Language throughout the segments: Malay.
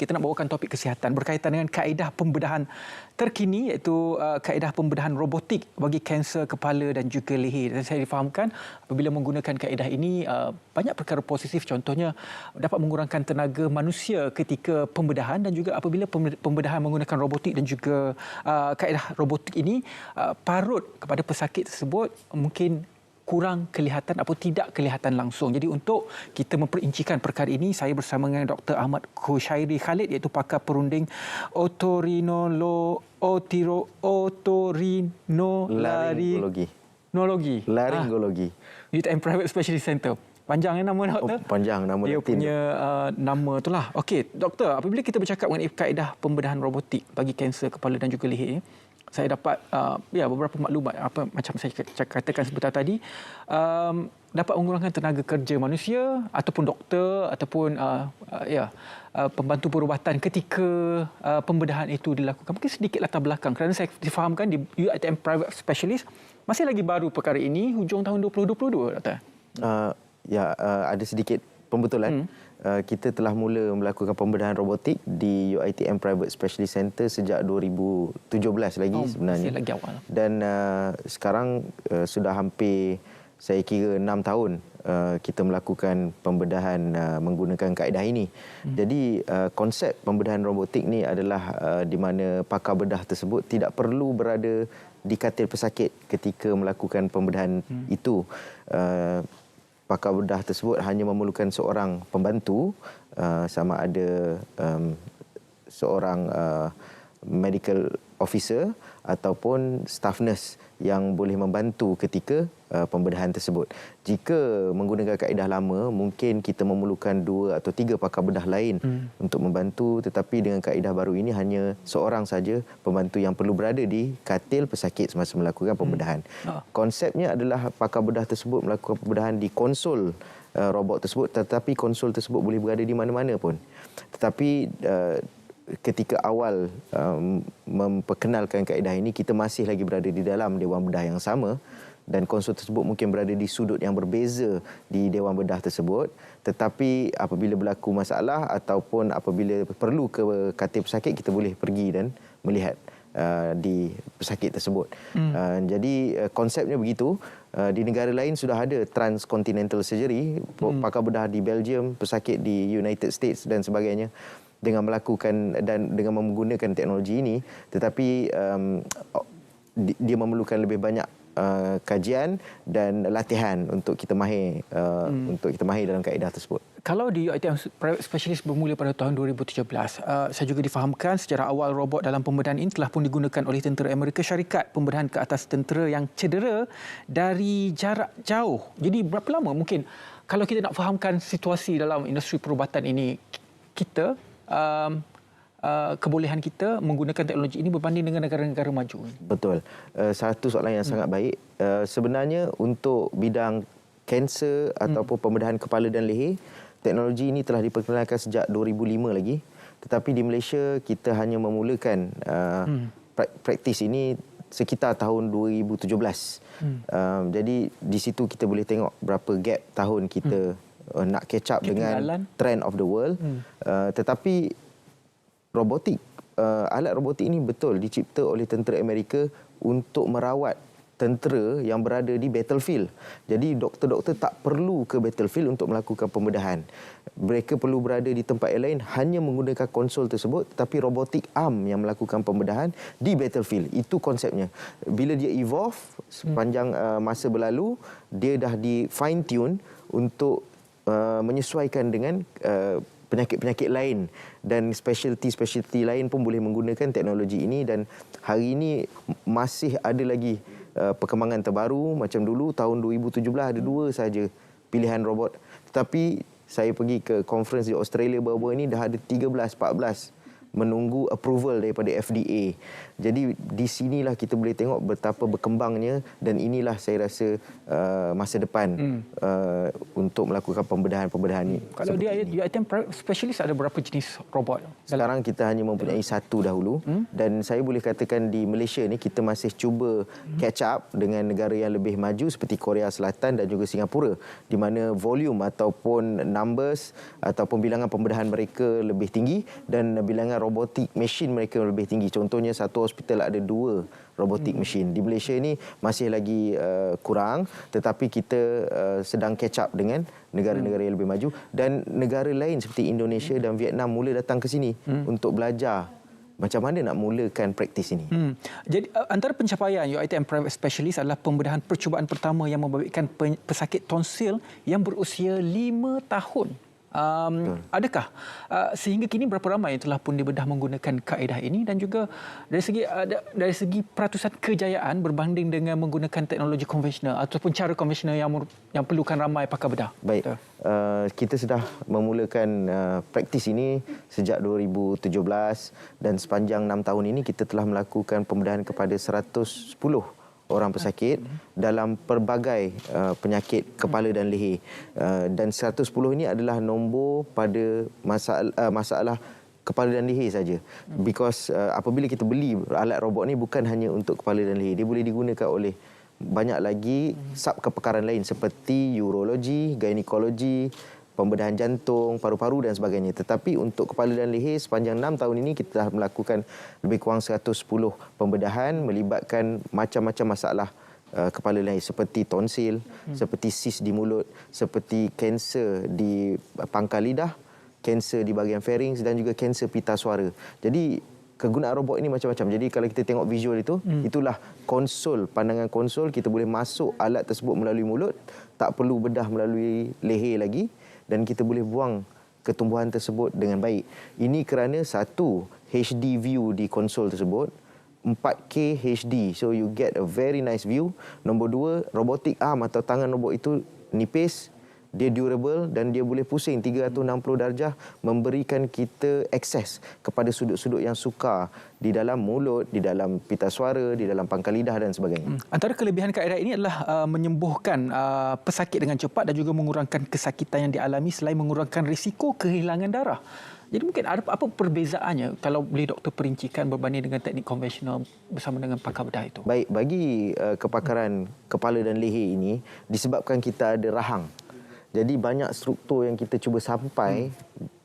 kita nak bawakan topik kesihatan berkaitan dengan kaedah pembedahan terkini, iaitu kaedah pembedahan robotik bagi kanser kepala dan juga leher. Dan saya difahamkan apabila menggunakan kaedah ini, banyak perkara positif, contohnya dapat mengurangkan tenaga manusia ketika pembedahan, dan juga apabila pembedahan menggunakan robotik dan juga kaedah robotik ini, parut kepada pesakit tersebut mungkin kurang kelihatan atau tidak kelihatan langsung. Jadi untuk kita memperincikan perkara ini, saya bersama dengan Dr. Ahmad Khushairi Khalid, iaitu pakar perunding Laringologi. UTM Private Specialist Center. Panjang nama doktor? Panjang nama dia Latin. Punya nama itulah. Okey, doktor, apabila kita bercakap mengenai kaedah pembedahan robotik bagi kanser kepala dan juga leher, saya dapat beberapa maklumat, apa macam saya katakan sebentar tadi, dapat mengurangkan tenaga kerja manusia ataupun doktor ataupun pembantu perubatan ketika pembedahan itu dilakukan. Mungkin sedikit latar belakang, kerana saya difahamkan di UiTM Private Specialist masih lagi baru perkara ini, hujung tahun 2022, doktor. Ada sedikit pembetulan. Kita telah mula melakukan pembedahan robotik di UiTM Private Specialist Center sejak 2017 lagi sebenarnya. Masih lagi awal. Dan sekarang sudah hampir, saya kira 6 tahun kita melakukan pembedahan menggunakan kaedah ini. Jadi konsep pembedahan robotik ni adalah di mana pakar bedah tersebut tidak perlu berada di katil pesakit ketika melakukan pembedahan itu. Pakar bedah tersebut hanya memerlukan seorang pembantu, sama ada seorang medical officer ataupun staff nurse yang boleh membantu ketika pembedahan tersebut. Jika menggunakan kaedah lama, mungkin kita memerlukan 2 atau 3 pakar bedah lain untuk membantu, tetapi dengan kaedah baru ini hanya seorang saja pembantu yang perlu berada di katil pesakit semasa melakukan pembedahan. Konsepnya adalah pakar bedah tersebut melakukan pembedahan di konsol robot tersebut, tetapi konsol tersebut boleh berada di mana-mana pun. Tetapi ketika awal memperkenalkan kaedah ini, kita masih lagi berada di dalam dewan bedah yang sama, dan konsol tersebut mungkin berada di sudut yang berbeza di dewan bedah tersebut. Tetapi apabila berlaku masalah ataupun apabila perlu ke katil pesakit, kita boleh pergi dan melihat di pesakit tersebut. Jadi konsepnya begitu. Di negara lain sudah ada transcontinental surgery, pakar bedah di Belgium, pesakit di United States dan sebagainya, dengan melakukan dan dengan menggunakan teknologi ini. Tetapi dia memerlukan lebih banyak kajian dan latihan untuk kita mahir dalam kaedah tersebut. Kalau di UiTM Private Specialist bermula pada tahun 2017, saya juga difahamkan secara awal robot dalam pembedahan ini telah pun digunakan oleh tentera Amerika Syarikat, pembedahan ke atas tentera yang cedera dari jarak jauh. Jadi berapa lama mungkin, kalau kita nak fahamkan situasi dalam industri perubatan ini, kita kebolehan kita menggunakan teknologi ini berbanding dengan negara-negara maju? Betul. Satu soalan yang sangat baik. Sebenarnya untuk bidang kanser ataupun pembedahan kepala dan leher, teknologi ini telah diperkenalkan sejak 2005 lagi. Tetapi di Malaysia kita hanya memulakan praktis ini sekitar tahun 2017. Jadi di situ kita boleh tengok berapa gap tahun kita nak catch up dengan trend of the world. Tetapi alat robotik ini betul dicipta oleh tentera Amerika untuk merawat tentera yang berada di battlefield. Jadi doktor-doktor tak perlu ke battlefield untuk melakukan pembedahan. Mereka perlu berada di tempat yang lain, hanya menggunakan konsol tersebut, tetapi robotik arm yang melakukan pembedahan di battlefield. Itu konsepnya. Bila dia evolve sepanjang masa berlalu, dia dah di fine tune untuk menyesuaikan dengan penyakit-penyakit lain, dan specialty lain pun boleh menggunakan teknologi ini. Dan hari ini masih ada lagi perkembangan terbaru. Macam dulu tahun 2017 ada 2 saja pilihan robot, tetapi saya pergi ke conference di Australia baru-baru ini, dah ada 13-14 menunggu approval daripada FDA. Jadi di sinilah kita boleh tengok betapa berkembangnya, dan inilah saya rasa masa depan untuk melakukan pembedahan-pembedahan ini. Kalau di UiTM Specialist ada berapa jenis robot? Sekarang kita hanya mempunyai satu dahulu, dan saya boleh katakan di Malaysia ni kita masih cuba catch up dengan negara yang lebih maju seperti Korea Selatan dan juga Singapura, di mana volume ataupun numbers ataupun bilangan pembedahan mereka lebih tinggi dan bilangan robotik machine mereka lebih tinggi. Contohnya satu hospital ada 2 robotik machine. Di Malaysia ni masih lagi kurang, tetapi kita sedang catch up dengan negara-negara yang lebih maju, dan negara lain seperti Indonesia dan Vietnam mula datang ke sini untuk belajar macam mana nak mulakan praktis ini. Jadi antara pencapaian UiTM Private Specialist adalah pembedahan percubaan pertama yang membabitkan pesakit tonsil yang berusia 5 tahun. Adakah sehingga kini berapa ramai yang telah pun dibedah menggunakan kaedah ini, dan juga dari segi peratusan kejayaan berbanding dengan menggunakan teknologi konvensional ataupun cara konvensional yang perlukan ramai pakar bedah? Baik, kita sudah memulakan praktis ini sejak 2017, dan sepanjang 6 tahun ini kita telah melakukan pembedahan kepada 110 orang pesakit dalam pelbagai penyakit kepala dan leher, dan 110 ini adalah nombor pada masalah kepala dan leher saja. Because apabila kita beli alat robot ni bukan hanya untuk kepala dan leher, dia boleh digunakan oleh banyak lagi sub kepakaran lain seperti urologi, gynekologi, pembedahan jantung, paru-paru dan sebagainya. Tetapi untuk kepala dan leher sepanjang 6 tahun ini kita telah melakukan lebih kurang 110 pembedahan melibatkan macam-macam masalah kepala leher seperti tonsil, seperti sis di mulut, seperti kanser di pangkal lidah, kanser di bahagian pharynx dan juga kanser pita suara. Jadi kegunaan robot ini macam-macam. Jadi kalau kita tengok visual itu, itulah konsol, pandangan konsol, kita boleh masuk alat tersebut melalui mulut, tak perlu bedah melalui leher lagi, dan kita boleh buang ketumbuhan tersebut dengan baik. Ini kerana satu, HD view di konsol tersebut, 4K HD, so you get a very nice view. Nombor 2, robotic arm atau tangan robot itu nipis, dia durable dan dia boleh pusing 360 darjah, memberikan kita akses kepada sudut-sudut yang sukar di dalam mulut, di dalam pita suara, di dalam pangkal lidah dan sebagainya. Antara kelebihan kaedah ini adalah menyembuhkan pesakit dengan cepat dan juga mengurangkan kesakitan yang dialami selain mengurangkan risiko kehilangan darah. Jadi mungkin ada apa perbezaannya kalau boleh doktor perincikan berbanding dengan teknik konvensional bersama dengan pakar bedah itu? Baik, bagi kepakaran kepala dan leher ini disebabkan kita ada rahang. Jadi banyak struktur yang kita cuba sampai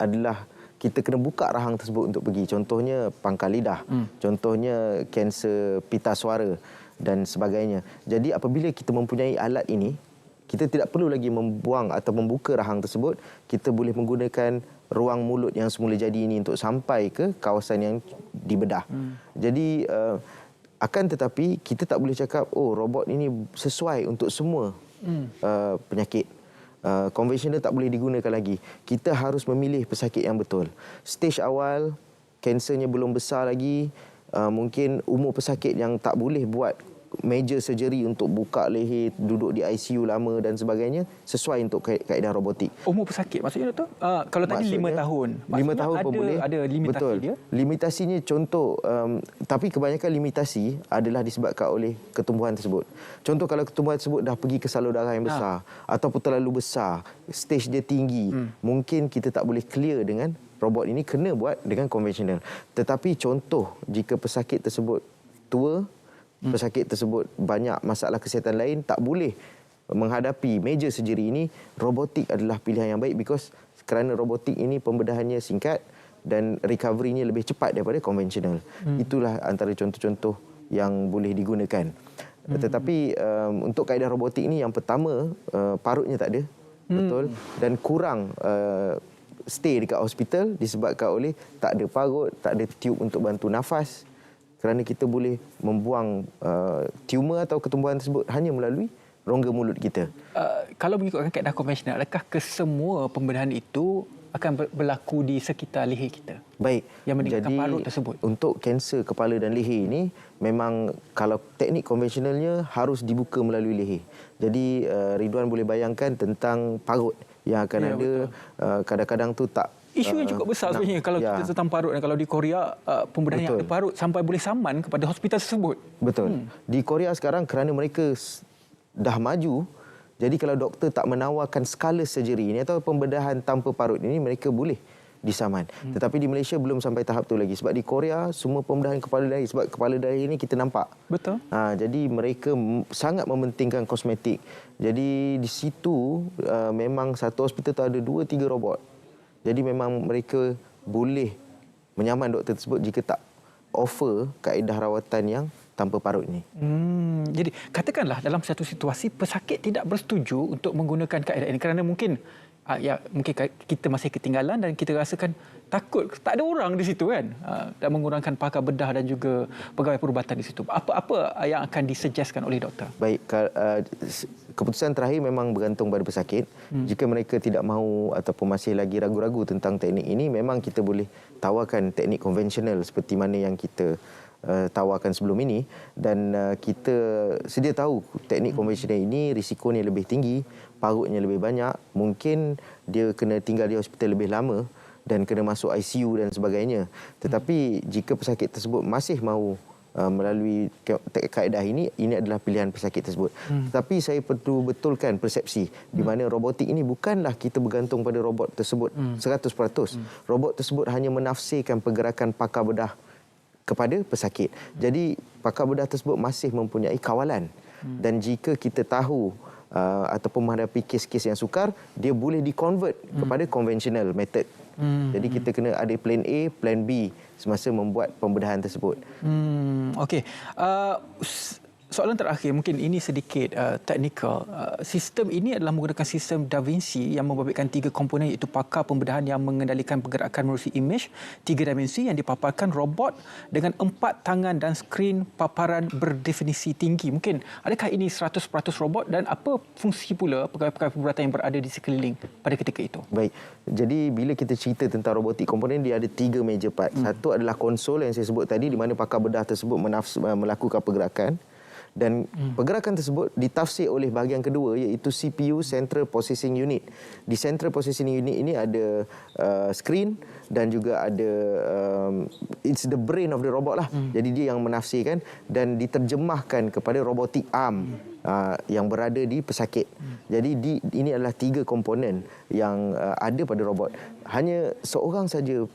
adalah kita kena buka rahang tersebut untuk pergi. Contohnya pangkal lidah, contohnya kanser pita suara dan sebagainya. Jadi apabila kita mempunyai alat ini, kita tidak perlu lagi membuang atau membuka rahang tersebut. Kita boleh menggunakan ruang mulut yang semula jadi ini untuk sampai ke kawasan yang dibedah. Jadi akan tetapi kita tak boleh cakap robot ini sesuai untuk semua penyakit. Konvensional tak boleh digunakan lagi. Kita harus memilih pesakit yang betul. Stage awal, kansernya belum besar lagi, mungkin umur pesakit yang tak boleh buat major surgery untuk buka leher, duduk di ICU lama dan sebagainya, sesuai untuk kaedah robotik. Umur pesakit maksudnya doktor? Kalau tadi 5 tahun. 5 tahun pun boleh. Ada limitasi. Betul. Dia? Limitasinya contoh, tapi kebanyakan limitasi adalah disebabkan oleh ketumbuhan tersebut. Contoh kalau ketumbuhan tersebut dah pergi ke salur darah yang besar ataupun terlalu besar, stage dia tinggi, mungkin kita tak boleh clear dengan robot ini, kena buat dengan konvensional. Tetapi contoh jika pesakit tersebut tua, pesakit tersebut banyak masalah kesihatan lain, tak boleh menghadapi major surgery ini, robotik adalah pilihan yang baik kerana robotik ini pembedahannya singkat dan recovery-nya lebih cepat daripada konvensional. Itulah antara contoh-contoh yang boleh digunakan. Tetapi untuk kaedah robotik ini, yang pertama parutnya tak ada, betul, dan kurang stay dekat hospital disebabkan oleh tak ada parut, tak ada tube untuk bantu nafas. Kerana kita boleh membuang tumor atau ketumbuhan tersebut hanya melalui rongga mulut kita. Kalau mengikutkan kaedah konvensional, adakah kesemua pembedahan itu akan berlaku di sekitar leher kita? Baik. Yang meningkatkan parut tersebut. Untuk kanser kepala dan leher ini, memang kalau teknik konvensionalnya harus dibuka melalui leher. Jadi Ridwan boleh bayangkan tentang parut yang akan ada. Kadang-kadang tu tak Isu yang cukup besar sebenarnya kalau kita tentang parut. Kalau di Korea, pembedahan yang ada parut sampai boleh saman kepada hospital tersebut. Betul. Di Korea sekarang kerana mereka dah maju, jadi kalau doktor tak menawarkan skala surgery ini atau pembedahan tanpa parut ini, mereka boleh disaman. Tetapi di Malaysia belum sampai tahap tu lagi. Sebab di Korea semua pembedahan kepala dahi, sebab kepala dahi ini kita nampak. Betul. Jadi mereka sangat mementingkan kosmetik. Jadi di situ memang satu hospital tu ada 2-3 robot. Jadi memang mereka boleh menyaman doktor tersebut jika tak offer kaedah rawatan yang tanpa parut ini. Jadi katakanlah dalam satu situasi pesakit tidak bersetuju untuk menggunakan kaedah ini kerana mungkin mungkin kita masih ketinggalan dan kita rasakan takut tak ada orang di situ kan, dan mengurangkan pakar bedah dan juga pegawai perubatan di situ. Apa yang akan disuggestkan oleh doktor? Baik, keputusan terakhir memang bergantung pada pesakit. Jika mereka tidak mahu ataupun masih lagi ragu-ragu tentang teknik ini, memang kita boleh tawarkan teknik konvensional seperti mana yang kita tawarkan sebelum ini, dan kita sedia tahu teknik konvensional ini risikonya lebih tinggi, parutnya lebih banyak, mungkin dia kena tinggal di hospital lebih lama dan kena masuk ICU dan sebagainya. Tetapi jika pesakit tersebut masih mahu melalui kaedah ini adalah pilihan pesakit tersebut. Tetapi saya perlu betulkan persepsi di mana robotik ini bukanlah kita bergantung pada robot tersebut 100%. Robot tersebut hanya menafsirkan pergerakan pakar bedah kepada pesakit. Jadi pakar bedah tersebut masih mempunyai kawalan. Dan jika kita tahu ataupun menghadapi kes-kes yang sukar, dia boleh di-convert kepada conventional method. Jadi kita kena ada plan A, plan B semasa membuat pembedahan tersebut. Okey. Soalan terakhir, mungkin ini sedikit teknikal. Sistem ini adalah menggunakan sistem Da Vinci yang membabitkan 3 komponen, iaitu pakar pembedahan yang mengendalikan pergerakan melalui imej 3 dimensi yang dipaparkan robot dengan 4 tangan dan skrin paparan berdefinisi tinggi. Mungkin adakah ini 100% robot dan apa fungsi pula pegawai-pegawai perubatan yang berada di sekeliling pada ketika itu? Baik. Jadi bila kita cerita tentang robotik komponen, dia ada 3 major part. Satu adalah konsol yang saya sebut tadi, di mana pakar bedah tersebut melakukan pergerakan. Dan pergerakan tersebut ditafsir oleh bahagian kedua, iaitu CPU, Central Processing Unit. Di Central Processing Unit ini ada skrin dan juga ada it's the brain of the robot lah. Jadi dia yang menafsirkan dan diterjemahkan kepada robotic arm yang berada di pesakit. Jadi ini adalah 3 komponen yang ada pada robot. Hanya seorang saja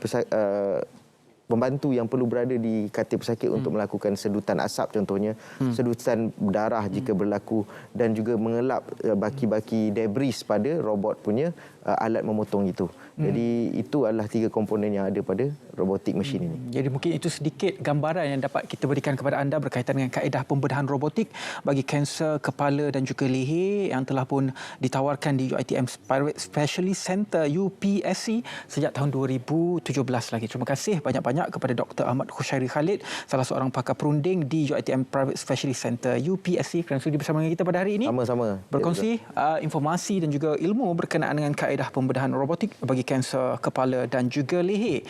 pembantu yang perlu berada di katil pesakit untuk melakukan sedutan asap contohnya, sedutan darah jika berlaku, dan juga mengelap baki-baki debris pada robot punya alat memotong itu. Jadi itu adalah 3 komponen yang ada pada robotik mesin ini. Jadi mungkin itu sedikit gambaran yang dapat kita berikan kepada anda berkaitan dengan kaedah pembedahan robotik bagi kanser kepala dan juga leher yang telah pun ditawarkan di UiTM Private Specialist Center UPSC sejak tahun 2017 lagi. Terima kasih banyak-banyak kepada Dr. Ahmad Khushairi Khalid, salah seorang pakar perunding di UiTM Private Specialist Center UPSC, kerana sudi bersama dengan kita pada hari ini. Sama-sama. Berkongsi informasi dan juga ilmu berkenaan dengan kaedah pembedahan robotik bagi kanser kepala dan juga leher.